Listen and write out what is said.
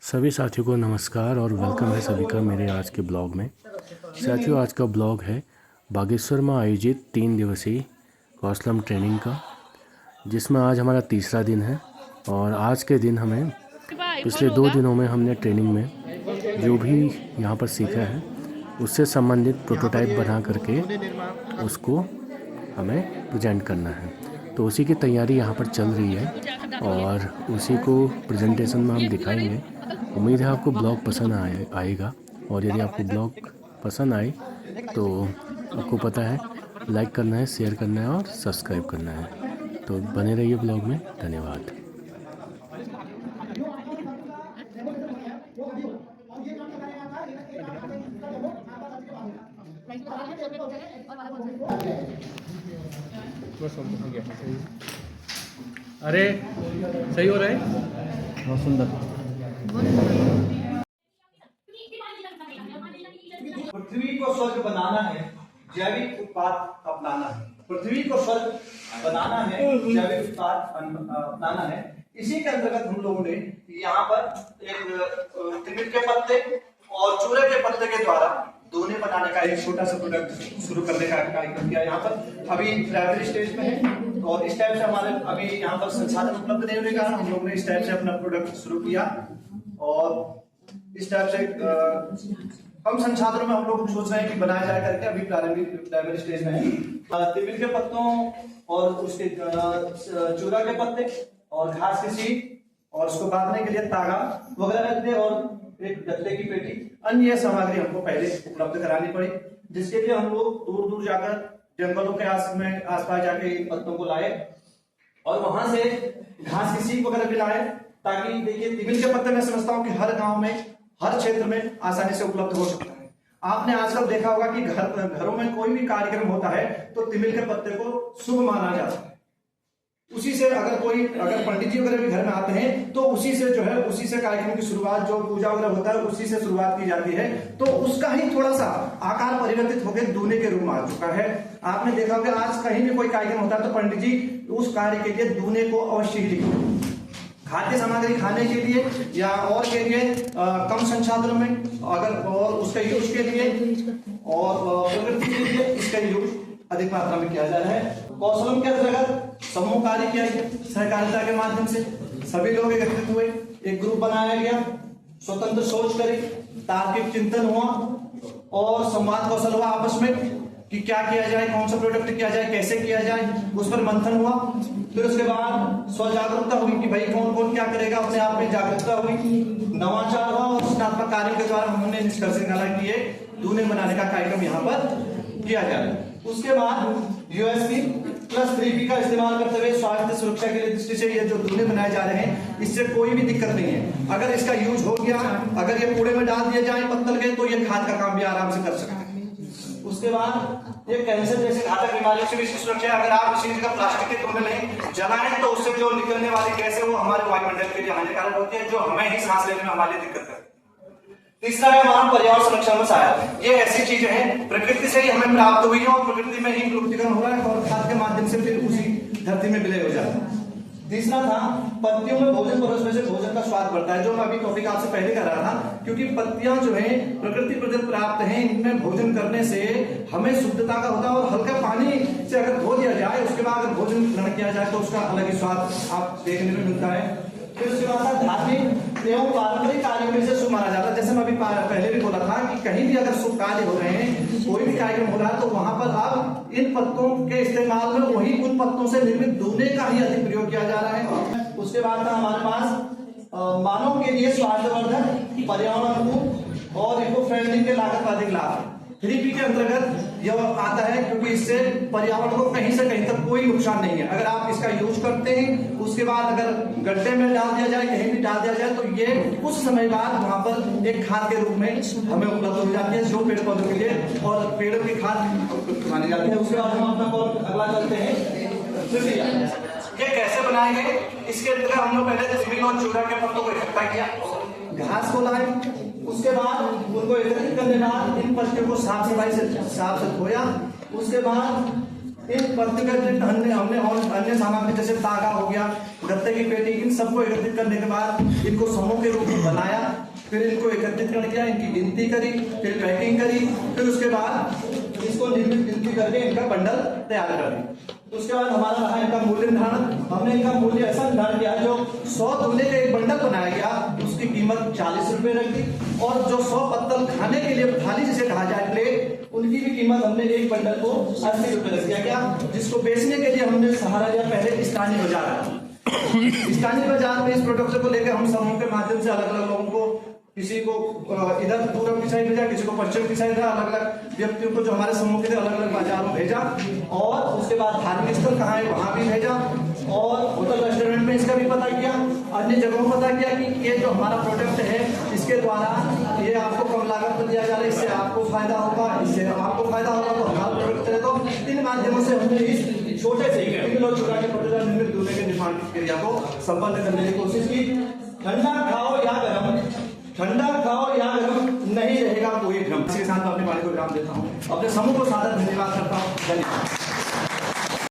सभी साथियों को नमस्कार और वेलकम है सभी का मेरे आज के ब्लॉग में। साथियों, आज का ब्लॉग है बागेश्वर में आयोजित 3 दिवसीय कौशलम ट्रेनिंग का, जिसमें आज हमारा तीसरा दिन है। और आज के दिन हमें पिछले 2 दिनों में हमने ट्रेनिंग में जो भी यहाँ पर सीखा है उससे संबंधित प्रोटोटाइप बना करके उसको हमें प्रेजेंट करना है। तो उसी की तैयारी यहाँ पर चल रही है और उसी को प्रेजेंटेशन में हम दिखाएंगे। उम्मीद है आपको ब्लॉग पसंद आएगा। और यदि आपको ब्लॉग पसंद आए तो आपको पता है लाइक करना है, शेयर करना है और सब्सक्राइब करना है। तो बने रहिए ब्लॉग में। धन्यवाद। अरे सही हो रहा है, बहुत सुंदर। पृथ्वी को स्वर्ग बनाना है, जैविक उत्पाद अपनाना है। पृथ्वी को स्वर्ग बनाना है, जैविक उत्पाद अपनाना है। इसी के अंतर्गत हम लोगों ने यहाँ पर एक तिमिर के पत्ते और चूरे के पत्ते के द्वारा दोने बनाने का एक छोटा सा प्रोडक्ट शुरू करने का कार्यक्रम किया। यहाँ पर अभी प्राइमरी स्टेज में है और इस टाइप से हमारे अभी यहाँ पर संसाधन उपलब्ध नहीं होने के कारण हम लोग ने इस टाइप से अपना प्रोडक्ट शुरू किया। और इस टाइप से कम संसाधनों में हम लोग सोच रहे हैं कि बनाया जाए करके अभी प्राइमरी स्टेज में है। तिमिर के पत्तों और उसके चूरा के पत्ते और घास की सीट और उसको बांधने के लिए तागा वगैरह रखते और एक गत्ते की पेटी, अन्य सामग्री हमको पहले उपलब्ध करानी पड़ी, जिसके लिए हम लोग दूर दूर जाकर जंगलों के आसपास जाके इन पत्तों को लाए और वहां से घास की सीख वगैरह भी लाए, ताकि देखिए तिमिर के पत्ते मैं समझता हूँ कि हर गांव में हर क्षेत्र में आसानी से उपलब्ध हो सकता है। आपने आजकल देखा होगा कि घरों में कोई भी कार्यक्रम होता है तो तिमिर के पत्ते को शुभ माना जाता है। उसी से अगर पंडित जी वगैरह भी घर में आते हैं तो उसी से जो है उसी से कार्यक्रम की शुरुआत, जो पूजा वगैरह होता है उसी से शुरुआत की जाती है। तो उसका ही थोड़ा सा आकार परिवर्तित होकर दूने के रूप में आ चुका है। आपने देखा होगा आज कहीं भी कोई कार्यक्रम होता है तो पंडित जी उस कार्य के लिए दूने को अवश्य ही लिखते हैं। खाद्य सामग्री खाने के लिए या और के लिए कम संसाधनों में अगर और उसका यूज के लिए और प्रकृति के लिए इसका यूज अधिक मात्रा में किया जा रहा है। कौशलम के अंतर्गत समूह कार्य किया गया, सहकारिता के माध्यम से सभी लोग एकत्रित हुए, एक ग्रुप बनाया गया, स्वतंत्र सोच करी, तार्किक चिंतन हुआ और संवाद कौशल हुआ आपस में कि क्या किया जाए, कौन सा प्रोडक्ट किया जाए, कैसे किया जाए, उस पर मंथन हुआ। फिर उसके बाद स्व जागरूकता हुई कि भाई कौन कौन क्या करेगा, अपने आप में जागरूकता हुई, नवाचार हुआ और रचनात्मक कार्य के द्वारा हमने निष्कर्ष निकाला कि ये दूने बनाने का कार्यक्रम यहाँ पर किया जाए। उसके बाद यूएसपी प्लस 3P का इस्तेमाल करते हुए स्वास्थ्य सुरक्षा के लिए दृष्टि से ये जो दूने बनाए जा रहे हैं इससे कोई भी दिक्कत नहीं है। अगर इसका यूज हो गया, अगर ये कूड़े में डाल दिया जाए पत्तल के, तो ये खाद का काम भी आराम से कर सकते हैं। उसके बाद ये कैंसर जैसे घातक बीमारियों से भी सुरक्षा है। अगर आप इसी जगह प्लास्टिक के टुकड़े नहीं जलाएं तो उससे जो निकलने वाली गैस है वो हमारे वायुमंडल के लिए हानिकारक होती है, जो हमें ही सांस लेने में हमारे लिए दिक्कत करती है। तीसरा है हमारा पर्यावरण संरक्षण में सहायता। ये ऐसी चीजें हैं प्रकृति से ही हमें प्राप्त हुई है और प्रकृति में ही विलुप्तीकरण हो रहा है और खाद के माध्यम से फिर उसी धरती में विलय हो जाता है। तीसरा था पत्तियों में भोजन परोसने से भोजन का स्वाद बढ़ता है, जो मैं अभी टॉपिक आपसे पहले कर रहा था, क्योंकि पत्तियां जो है प्रकृति प्रदत्त प्राप्त हैं, इनमें भोजन करने से हमें शुद्धता का होता है और हल्का पानी से अगर धो दिया जाए उसके बाद अगर भोजन ग्रहण किया जाए तो उसका अलग ही स्वाद आप देखने में मिलता है। फिर उसके बाद धार्मिक एवं पारंपरिक कार्यों में से शुभ माना जाता है। जैसे मैं अभी पहले भी बोला था कि कहीं भी अगर शुभ कार्य हो रहे हैं, कोई भी कार्यक्रम हो रहा है तो वहां पर अब इन पत्तों के इस्तेमाल में वही उन पत्तों से निर्मित दूने का ही अधिक प्रयोग किया जा रहा है। उसके बाद था हमारे पास मानव के लिए स्वास्थ्यवर्धक, पर्यावरण अनुकूल और इको फ्रेंडली के लागत का अधिक लाभ। 3P के अंतर्गत यह आता है क्योंकि इससे पर्यावरण को कहीं से कहीं तक कोई नुकसान नहीं है। अगर आप इसका यूज करते हैं उसके बाद अगर गड्ढे में डाल दिया जाए, कहीं भी डाल दिया जाए, तो ये कुछ समय बाद वहां पर एक खाद के रूप में हमें उपलब्ध हो जाती है, जो पेड़ पौधों के लिए और पेड़ों की खाद मानी जाती है। उसके बाद हम अपना अगला चलते हैं ये कैसे बनाएंगे। इसके अंतर्गत हम लोग पहले तिमिर और चूरा के पत्तों को इकट्ठा किया, घास को लाए, उसके बाद उनको एकत्रित करने के बाद इन पत्तियों को साफ से धोया। उसके बाद इन पत्तियों के हमने और अन्य सामग्री जैसे तागा हो गया, गत्ते की पेटी, इन सबको एकत्रित करने के बाद इनको समूह के रूप में बनाया फिर इनको एकत्रित किया, इनकी गिनती करी, फिर पैकिंग करी, फिर उसके बाद इसको निर्मित गिनती करके इनका बंडल तैयार कर दी। उसके बाद हमारा रहा इनका मूल्य निर्धारण। हमने इनका मूल्य ऐसा निर्धारण किया, जो 100 तुले का एक बंडल बनाया गया उसकी कीमत 40 रुपए रख दी, और जो 100 पत्तल खाने के लिए थाली जिसे कहा जाए प्लेट, उनकी भी कीमत हमने एक बंडल को 80 रुपए रख दिया गया, जिसको बेचने के लिए हमने सहारा लिया पहले स्थानीय बाजार। स्थानीय बाजार में इस प्रोडक्ट को लेकर हम समूह के माध्यम से अलग अलग लोगों को, किसी को इधर पूर्व की साइड भेजा, किसी को पश्चिम की साइड, अलग अलग व्यक्तियों को जो हमारे समूह के थे अलग अलग बाजारों भेजा, और उसके बाद धार्मिक स्थल कहाँ है वहां भी भेजा, और होटल रेस्टोरेंट में इसका भी पता किया, अन्य जगहों पता किया कि ये जो हमारा प्रोडक्ट है इसके द्वारा ये आपको कम लागत पर दिया जा रहा है, इससे आपको फायदा होगा, इससे आपको फायदा होगा, तो हमारा प्रोडक्ट चले। तो इन माध्यमों से हमने इस छोटे से किलो चुरा के पटेदार निर्मित दूल्हे के निर्माण की क्रिया को संपन्न करने की कोशिश की। ठंडा खाओ या गरम, ठंडा खाओ या गरम, नहीं रहेगा कोई भ्रम। इसके साथ मैं अपने वाणी को विराम देता हूँ, अपने समूह को सादर धन्यवाद करता हूँ। धन्यवाद।